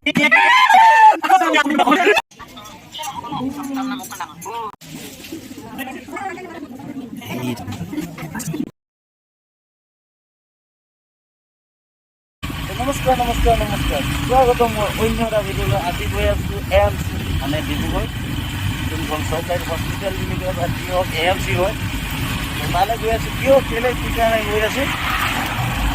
নমস্কাৰ নমস্কাৰ নমস্কাৰ স্বাগতম মই অন্য এটা ভিডিঅ'লৈ আজি গৈ আছোঁ এম চি মানে ডিব্ৰুগড় যোনখন চৰকাৰী হস্পিটেল বুলি কয় বা যি হওক এম চি হয় তালৈ গৈ আছোঁ কিয় কেলৈ কি কাৰণে গৈ আছোঁ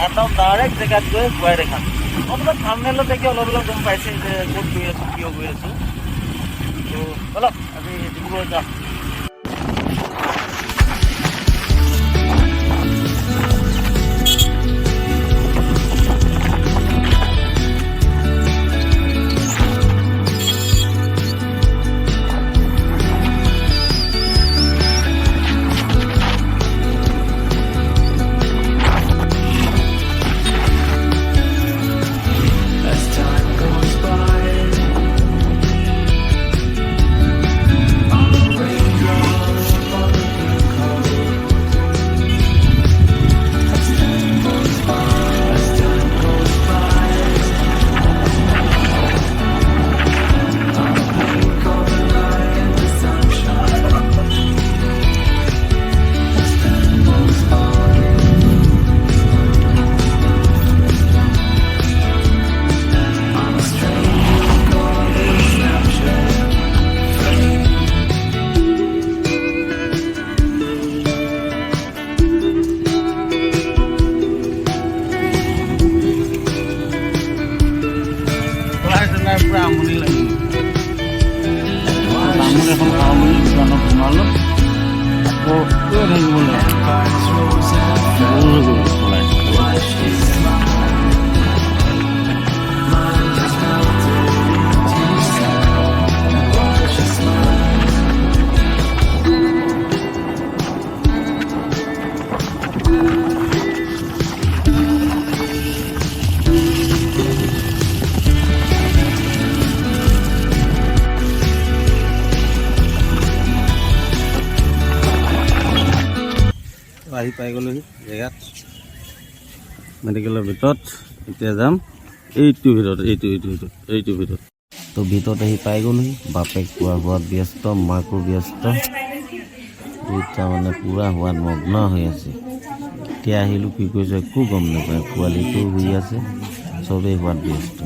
একদম ডাইৰেক্ট জেগাত গৈ খুৱাই দেখাম আপোনাক থাম্বনেইলত দেখি অলপ অলপ গম পাইছে যে ক'ত গৈ আছোঁ কিয় গৈ আছোঁ তো অলপ আজি ডিব্ৰুগড় যাম পুৰা আমনি লাগিল তামোল এখন খাওঁ বুলি দোকানত সোমালোঁ আকৌ আহি পাই গ'লোহি জেগাত মেডিকেলৰ ভিতৰত এতিয়া যাম এইটো ভিতৰত তো ভিতৰত আহি পাই গ'লোহি বাপেক খোৱা হোৱাত ব্যস্ত মাকো ব্যস্ত দুইটা মানে পূৰা হোৱাত মগ্ন হৈ আছে এতিয়া আহিলোঁ কি কৰিছে একো গম নাপায় পোৱালিটো শুই আছে চবেই হোৱাত ব্যস্ত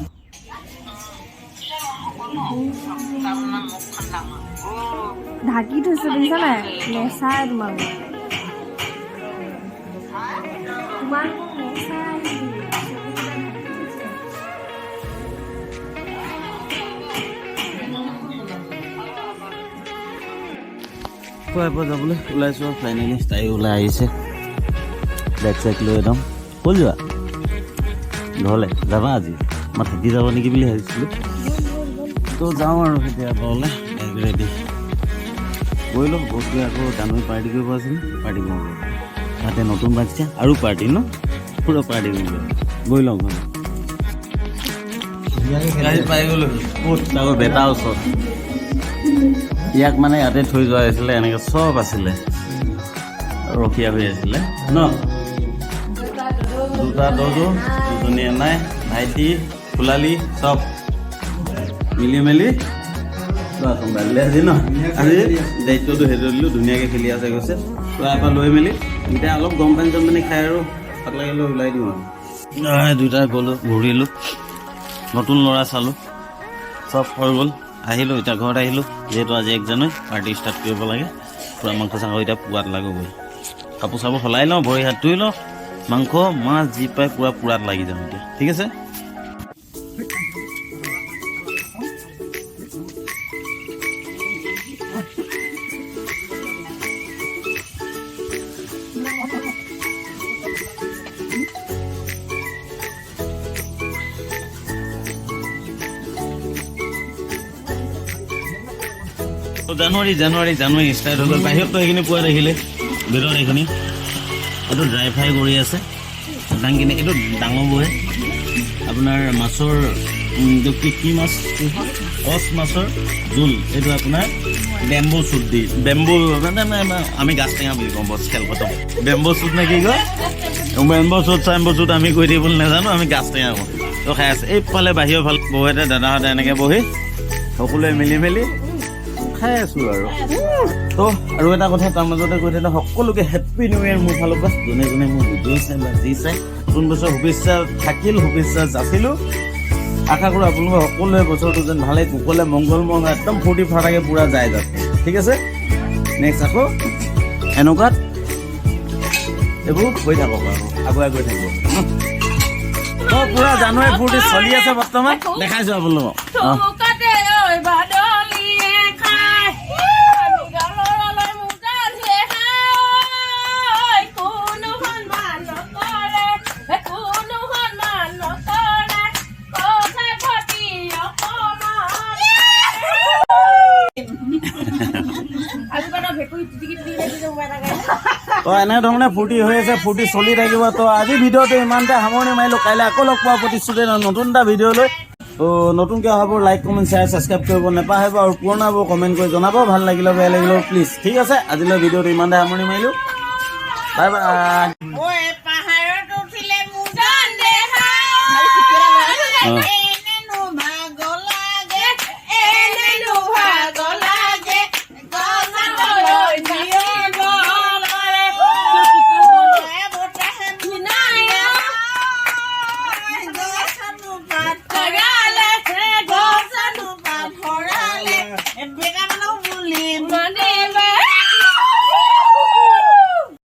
ঢাকি থৈছে দেখিছা নাই নেচাই খুৱাই পোৱা যাবলৈ ওলাইছোঁ আৰু ফাইনেলি তাই ওলাই আহিছে বেগ চেগ লৈ একদম ক'ল যোৱা ঘৰলৈ যাবা আজি মই থাকি যাব নেকি বুলি ভাবিছিলোঁ তো যাওঁ আৰু এতিয়া ঘৰলৈ বেগ ৰেডি গৈ লওক বহুত গৈ আকৌ জানুৱাৰী পাৰ্টি কৰিব আছিল পাৰ্টি কৰিব তাতে নতুন বাচ্ছা আৰু পাৰ্টি ন পুৰা পাৰ্টি কৰিব গৈ লওক ঘৰলৈ পাই গ'লোঁ ক'ত আকৌ বেটাৰ ওচৰত ইয়াক মানে ইয়াতে থৈ যোৱা হৈছিলে এনেকৈ চব আছিলে ৰখীয়া হৈ আছিলে ন দুটা দৌৰো দুজনী এনাই ভাইটি ফুলালি চব মিলি মেলি চম্ভালিলে আজি ন আজি দায়িত্বটো সেইটো দিলোঁ ধুনীয়াকৈ খেলি আছে গৈছে তো ইয়াৰ পৰা লৈ মেলি এতিয়া অলপ গৰম পানী চম পানী খাই আৰু ভাত লাগিলে ওলাই দিওঁ আৰু দুটা গ'লোঁ ঘূৰিলোঁ নতুন ল'ৰা চালোঁ চব হৈ গ'ল আহিলোঁ এতিয়া ঘৰত আহিলোঁ যিহেতু আজি 1 জানুৱাৰী পাৰ্টি ষ্টাৰ্ট কৰিব লাগে পূৰা মাংস চাংস এতিয়া পুৱাত লাগবই কাপোৰ চাপোৰ সলাই লওঁ ভৰি হাত ধুই লওঁ মাংস মাছ যি পাই পূৰা পুৰাত লাগি যাম এতিয়া ঠিক আছে জানুৱাৰী ষ্টাৰ্ট হৈ গ'ল বাহিৰততো এইখিনি পোৱা দেখিলে ভিতৰত এইখিনি এইটো ড্ৰাই ফ্ৰাই কৰি আছে দাংখিনি এইটো ডাঙৰ বহে আপোনাৰ মাছৰ এইটো কি মাছ কচ মাছৰ জোল এইটো আপোনাৰ বেম্বো চুট দি বেম্বো আমি গাছ টেঙা বুলি কওঁ বছ খেল খতম বেম্বো চুট নে কি কয় বেম্বো চুট আমি কৈ দিবলৈ নাজানো আমি গাছ টেঙা কওঁ তো তো খাই আছে এইফালে বাহিৰৰ ফালে বৌহেঁতে দাদাহঁতে এনেকৈ বহি সকলোৱে মিলি মেলি খাই আছোঁ আৰু তো আৰু এটা কথা তাৰ মাজতে কৈ থাকে সকলোকে হেপ্পী নিউ ইয়েৰ মোৰ ফালৰ পৰা যোনে যোনে মোৰ ভিডিঅ' চাই বা যি চাই নতুন বছৰ শুভেচ্ছা থাকিল শুভেচ্ছা যাচিলোঁ আশা কৰোঁ আপোনালোকে সকলোৱে বছৰটো যেন ভালে কুশলে মংগলময় একদম ফূৰ্তি ফাৰ্তাকে পূৰা যায় যাতে ঠিক আছে নেক্সট আকৌ এনেকুৱাত এইবোৰ হৈ থাকক আৰু আগুৱাই গৈ থাকিব অঁ পূৰা জানুৱাৰী ফূৰ্তি চলি আছে বৰ্তমান দেখাইছোঁ আপোনালোকক অঁ তো এনেধৰণে ফূৰ্তি হৈ আছে ফূৰ্তি চলি থাকিব তো আজি ভিডিঅ'টো ইমানতে সামৰণি মাৰিলোঁ কাইলৈ আকৌ লগ পোৱা প্ৰতিশ্ৰুতি নতুন এটা ভিডিঅ' লৈ তো নতুনকৈ অহাবোৰ লাইক কমেণ্ট শ্বেয়াৰ ছাবস্ক্ৰাইব কৰিব নাপাহৰিব আৰু পুৰণাবোৰ কমেণ্ট কৰি জনাব ভাল লাগিলে বেয়া লাগিলেও প্লিজ ঠিক আছে আজিলৈ ভিডিঅ'টো ইমানতে সামৰণি মাৰিলোঁ বাই বাই